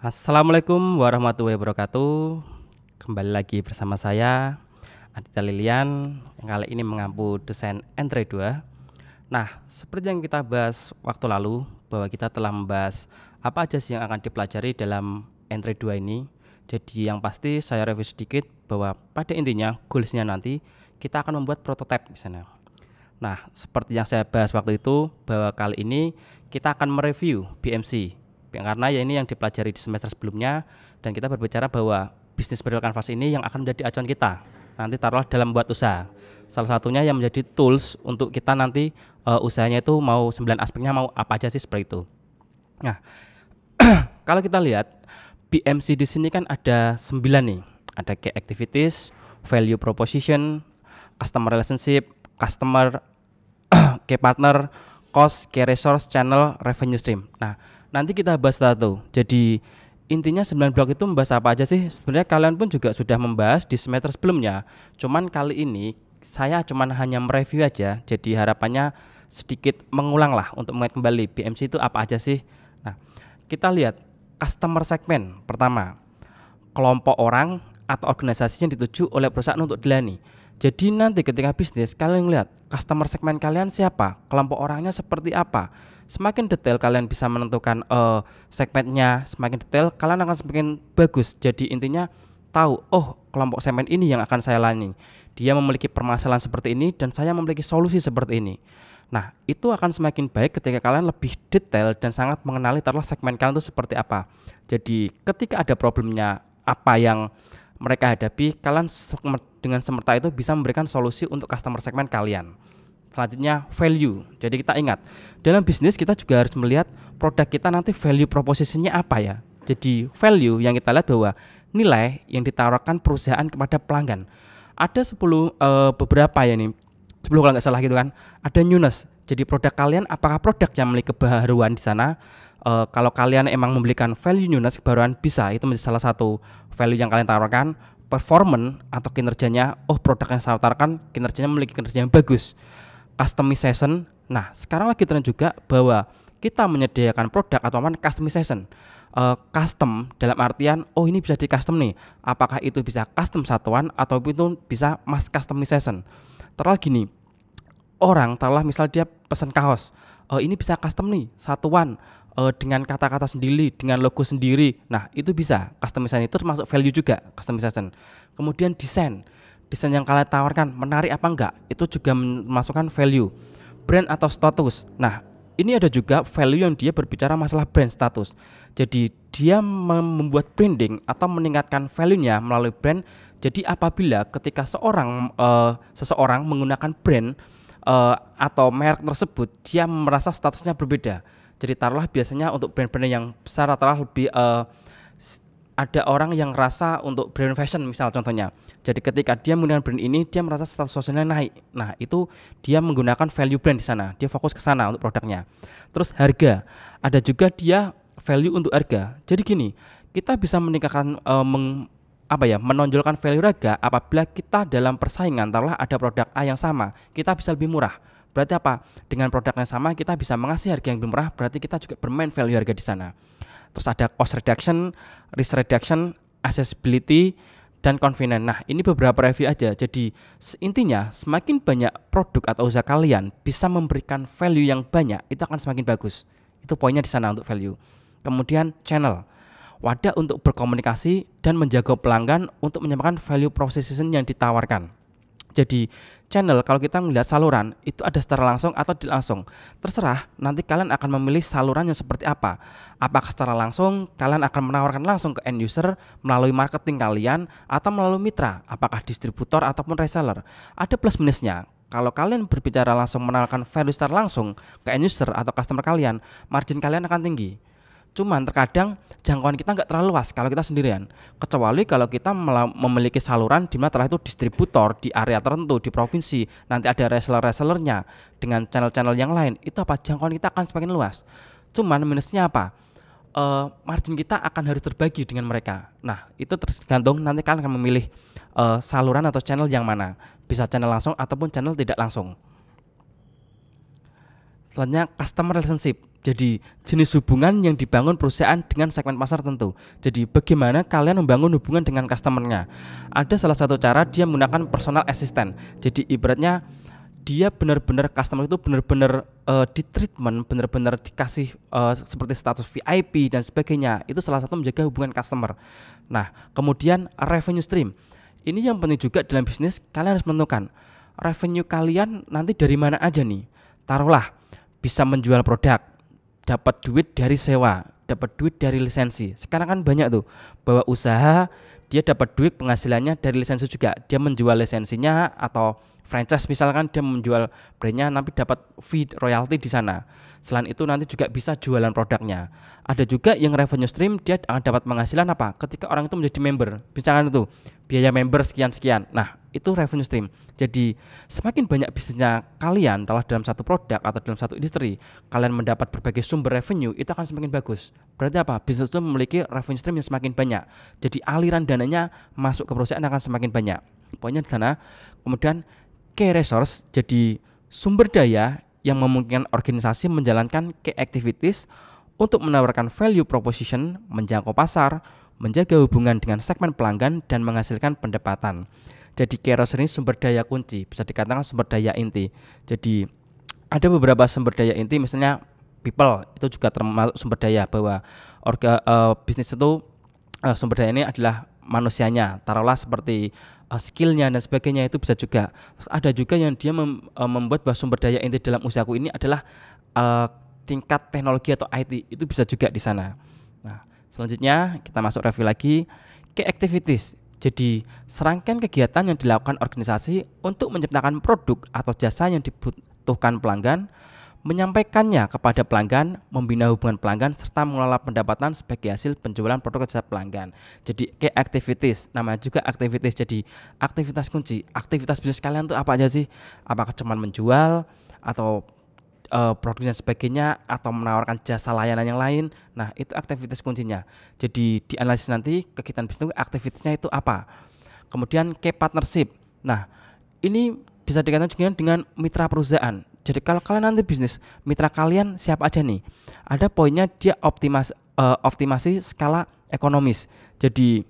Assalamualaikum warahmatullahi wabarakatuh. Kembali lagi bersama saya Aditya Lilian yang kali ini mengampu dosen N3 2. Nah, seperti yang kita bahas waktu lalu bahwa kita telah membahas apa aja sih yang akan dipelajari dalam N3 2 ini. Jadi yang pasti saya review sedikit bahwa pada intinya goalsnya nanti kita akan membuat prototipe misalnya. Nah, seperti yang saya bahas waktu itu bahwa kali ini kita akan mereview BMC karena ya ini yang dipelajari di semester sebelumnya dan kita berbicara bahwa bisnis model canvas ini yang akan menjadi acuan kita nanti taruhlah dalam membuat usaha. Salah satunya yang menjadi tools untuk kita nanti usahanya itu mau 9 aspeknya mau apa aja sih seperti itu. Nah, kalau kita lihat BMC di sini kan ada 9 nih. Ada key activities, value proposition, customer relationship, customer key partner, cost, key resource, channel, revenue stream. Nah, nanti kita bahas satu. Jadi intinya 9 blok itu membahas apa aja sih? Sebenarnya kalian pun juga sudah membahas di semester sebelumnya. Cuman kali ini saya cuman hanya mereview aja. Jadi harapannya sedikit mengulang lah untuk mengingat kembali BMC itu apa aja sih. Nah, kita lihat customer segment pertama. Kelompok orang atau organisasi yang dituju oleh perusahaan untuk dilayani. Jadi nanti ketika bisnis kalian lihat customer segmen kalian siapa, kelompok orangnya seperti apa. Semakin detail kalian bisa menentukan segmennya, semakin detail kalian akan semakin bagus. Jadi intinya tahu, oh kelompok segmen ini yang akan saya layani. Dia memiliki permasalahan seperti ini dan saya memiliki solusi seperti ini. Nah, itu akan semakin baik ketika kalian lebih detail dan sangat mengenali taruhlah segmen kalian itu seperti apa. Jadi ketika ada problemnya apa yang mereka hadapi, kalian dengan semerta itu bisa memberikan solusi untuk customer segmen kalian. Selanjutnya value. Jadi kita ingat dalam bisnis kita juga harus melihat produk kita nanti value propositionnya apa ya. Jadi value yang kita lihat bahwa nilai yang ditawarkan perusahaan kepada pelanggan. Ada 10 beberapa ya nih. 10 kalau nggak salah gitu kan. Ada newness. Jadi produk kalian apakah produk yang memiliki kebaruan di sana? Kalau kalian emang memberikan value newness kebaruan bisa itu menjadi salah satu value yang kalian tawarkan. Performance atau kinerjanya, oh produk yang saya tawarkan kinerjanya memiliki kinerja yang bagus. Customization. Nah, sekarang lagi tren juga bahwa kita menyediakan produk atau customization. Custom dalam artian oh ini bisa di custom nih. Apakah itu bisa custom satuan atau itu bisa mass customization. Terus gini, orang taruhlah misal dia pesan kaos. Ini bisa custom nih, satuan dengan kata-kata sendiri, dengan logo sendiri. Nah, itu bisa. Customization itu termasuk value juga, customization. Kemudian desain yang kalian tawarkan menarik apa enggak, itu juga memasukkan value. Brand atau status. Nah, ini ada juga value yang dia berbicara masalah brand status. Jadi dia membuat branding atau meningkatkan value-nya melalui brand. Jadi apabila ketika seseorang menggunakan brand atau merek tersebut, dia merasa statusnya berbeda. Jadi taruhlah biasanya untuk brand-brand yang besar rata-rata lebih ada orang yang rasa untuk brand fashion misal contohnya. Jadi ketika dia menggunakan brand ini dia merasa status sosialnya naik. Nah, itu dia menggunakan value brand di sana. Dia fokus ke sana untuk produknya. Terus harga. Ada juga dia value untuk harga. Jadi gini, kita bisa meningkatkan menonjolkan value harga apabila kita dalam persaingan taruhlah ada produk A yang sama, kita bisa lebih murah. Berarti apa? Dengan produk yang sama kita bisa mengasih harga yang lebih murah, berarti kita juga bermain value harga di sana. Terus ada cost reduction, risk reduction, accessibility, dan convenience. Nah, ini beberapa review aja. Jadi intinya semakin banyak produk atau usaha kalian bisa memberikan value yang banyak, itu akan semakin bagus. Itu poinnya di sana untuk value. Kemudian channel, wadah untuk berkomunikasi dan menjaga pelanggan untuk menyampaikan value proposition yang ditawarkan. Jadi channel kalau kita melihat saluran itu ada secara langsung atau tidak langsung. Terserah nanti kalian akan memilih salurannya seperti apa. Apakah secara langsung kalian akan menawarkan langsung ke end user melalui marketing kalian atau melalui mitra, apakah distributor ataupun reseller. Ada plus minusnya. Kalau kalian berbicara langsung menawarkan value secara langsung ke end user atau customer kalian, margin kalian akan tinggi. Cuman terkadang jangkauan kita nggak terlalu luas kalau kita sendirian. Kecuali kalau kita memiliki saluran di mana telah itu distributor di area tertentu di provinsi, nanti ada reseller-resellernya dengan channel-channel yang lain. Itu apa? Jangkauan kita akan semakin luas. Cuman minusnya apa? Margin kita akan harus terbagi dengan mereka. Nah, itu tergantung nanti kalian akan memilih saluran atau channel yang mana. Bisa channel langsung ataupun channel tidak langsung. Selanjutnya customer relationship. Jadi jenis hubungan yang dibangun perusahaan dengan segmen pasar tentu. Jadi bagaimana kalian membangun hubungan dengan customernya. Ada salah satu cara dia menggunakan personal assistant. Jadi ibaratnya dia benar-benar customer itu benar-benar di treatment, benar-benar dikasih seperti status VIP dan sebagainya. Itu salah satu menjaga hubungan customer. Nah, kemudian revenue stream. Ini yang penting juga dalam bisnis, kalian harus menentukan revenue kalian nanti dari mana aja nih. Taruhlah bisa menjual produk, dapat duit dari sewa, dapat duit dari lisensi. Sekarang kan banyak tuh bahwa usaha dia dapat duit penghasilannya dari lisensi juga. Dia menjual lisensinya atau franchise misalkan dia menjual brandnya nanti dapat fee royalty di sana. Selain itu nanti juga bisa jualan produknya. Ada juga yang revenue stream dia akan dapat penghasilan apa? Ketika orang itu menjadi member. Misalkan itu biaya member sekian-sekian. Nah, itu revenue stream. Jadi semakin banyak bisnisnya kalian dalam satu produk atau dalam satu industri, kalian mendapat berbagai sumber revenue, itu akan semakin bagus. Berarti apa? Bisnis itu memiliki revenue stream yang semakin banyak. Jadi aliran dananya masuk ke perusahaan akan semakin banyak. Pokoknya di sana. Kemudian key resource, jadi sumber daya yang memungkinkan organisasi menjalankan key activities untuk menawarkan value proposition, menjangkau pasar, menjaga hubungan dengan segmen pelanggan, dan menghasilkan pendapatan. Jadi key resource ini sumber daya kunci, bisa dikatakan sumber daya inti. Jadi ada beberapa sumber daya inti, misalnya people, itu juga termasuk sumber daya, bahwa bisnis itu sumber daya ini adalah manusianya. Taruhlah seperti skillnya dan sebagainya, itu bisa juga. Terus ada juga yang dia membuat bahwa sumber daya inti dalam usahaku ini adalah tingkat teknologi atau IT, itu bisa juga di sana. Nah, selanjutnya kita masuk review lagi ke activities. Jadi serangkaian kegiatan yang dilakukan organisasi untuk menciptakan produk atau jasa yang dibutuhkan pelanggan, menyampaikannya kepada pelanggan, membina hubungan pelanggan, serta mengelola pendapatan sebagai hasil penjualan produk jasa pelanggan. Jadi kayak activities, namanya juga activities. Jadi aktivitas kunci. Aktivitas bisnis kalian tuh apa aja sih? Apakah cuma menjual atau produk dan sebagainya, atau menawarkan jasa layanan yang lain? Nah, itu aktivitas kuncinya. Jadi dianalisis nanti kegiatan bisnis itu aktivitasnya itu apa. Kemudian key partnership. Nah, ini bisa dikatakan juga dengan mitra perusahaan. Jadi kalau kalian nanti bisnis, mitra kalian siapa aja nih? Ada poinnya dia optimasi skala ekonomis. Jadi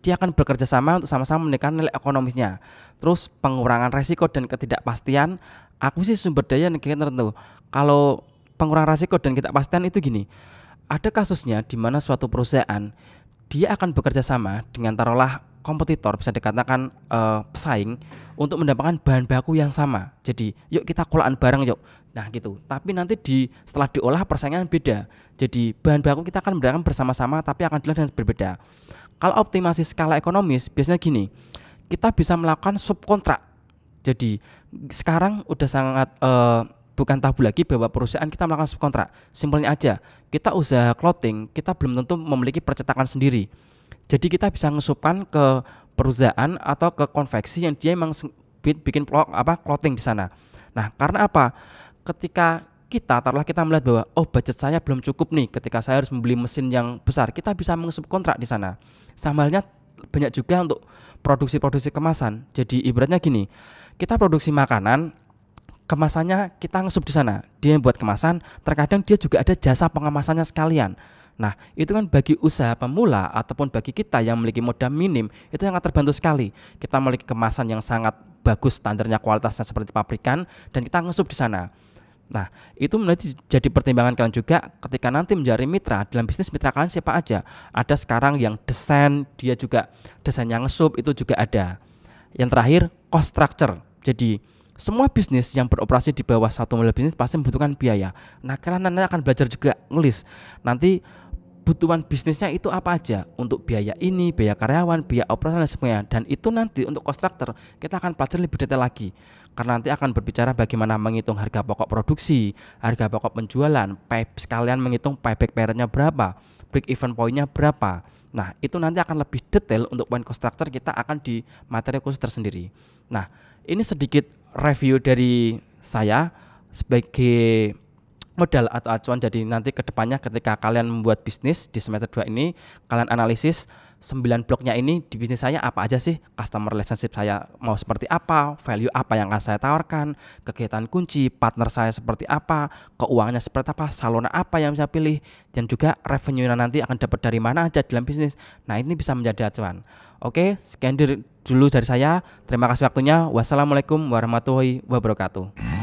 dia akan bekerja sama untuk sama-sama menekan nilai ekonomisnya. Terus pengurangan resiko dan ketidakpastian, akuisisi sumber daya negara tertentu. Kalau pengurangan resiko dan ketidakpastian itu gini, ada kasusnya di mana suatu perusahaan dia akan bekerja sama dengan taruhlah kompetitor, bisa dikatakan pesaing, untuk mendapatkan bahan baku yang sama. Jadi yuk kita kolaan bareng yuk. Nah gitu. Tapi nanti setelah diolah persaingan beda. Jadi bahan baku kita akan mendapatkan bersama-sama, tapi akan diolah dengan berbeda. Kalau optimasi skala ekonomis biasanya gini, kita bisa melakukan subkontrak. Jadi sekarang udah sangat bukan tabu lagi bahwa perusahaan kita melakukan subkontrak. Simpelnya aja, kita usaha clothing, kita belum tentu memiliki percetakan sendiri. Jadi kita bisa ngesupkan ke perusahaan atau ke konveksi yang dia memang bikin clothing di sana. Nah, karena apa? Ketika taruhlah kita melihat bahwa budget saya belum cukup nih, ketika saya harus membeli mesin yang besar, kita bisa mengesubkontrak di sana. Sama halnya banyak juga untuk produksi kemasan. Jadi ibaratnya gini, kita produksi makanan, kemasannya kita ngesub di sana. Dia yang buat kemasan, terkadang dia juga ada jasa pengemasannya sekalian. Nah, itu kan bagi usaha pemula ataupun bagi kita yang memiliki modal minim, itu sangat terbantu sekali. Kita memiliki kemasan yang sangat bagus, standarnya kualitasnya seperti pabrikan, dan kita ngesub di sana. Nah, itu menjadi pertimbangan kalian juga ketika nanti mencari mitra. Dalam bisnis, mitra kalian siapa aja? Ada sekarang yang desain, dia juga desain yang ngesub, itu juga ada. Yang terakhir, cost structure. Jadi semua bisnis yang beroperasi di bawah satu model bisnis pasti membutuhkan biaya. Nah, kalian nanti akan belajar juga ngelis. Nanti kebutuhan bisnisnya itu apa aja, untuk biaya ini, biaya karyawan, biaya operasional dan sebagainya. Dan itu nanti untuk cost structure kita akan pelajari lebih detail lagi, karena nanti akan berbicara bagaimana menghitung harga pokok produksi, harga pokok penjualan, sekalian menghitung payback periodnya berapa, break even pointnya berapa. Nah, itu nanti akan lebih detail untuk poin cost structure, kita akan di materi khusus tersendiri. Nah, ini sedikit review dari saya sebagai modal atau acuan. Jadi nanti ke depannya ketika kalian membuat bisnis di semester 2 ini, kalian analisis 9 bloknya ini di bisnis saya apa aja sih, customer relationship saya mau seperti apa, value apa yang akan saya tawarkan, kegiatan kunci, partner saya seperti apa, keuangannya seperti apa, salon apa yang saya pilih, dan juga revenue nanti akan dapat dari mana aja dalam bisnis. Nah, ini bisa menjadi acuan. Oke, sekian dulu dari saya. Terima kasih waktunya. Wassalamualaikum warahmatullahi wabarakatuh.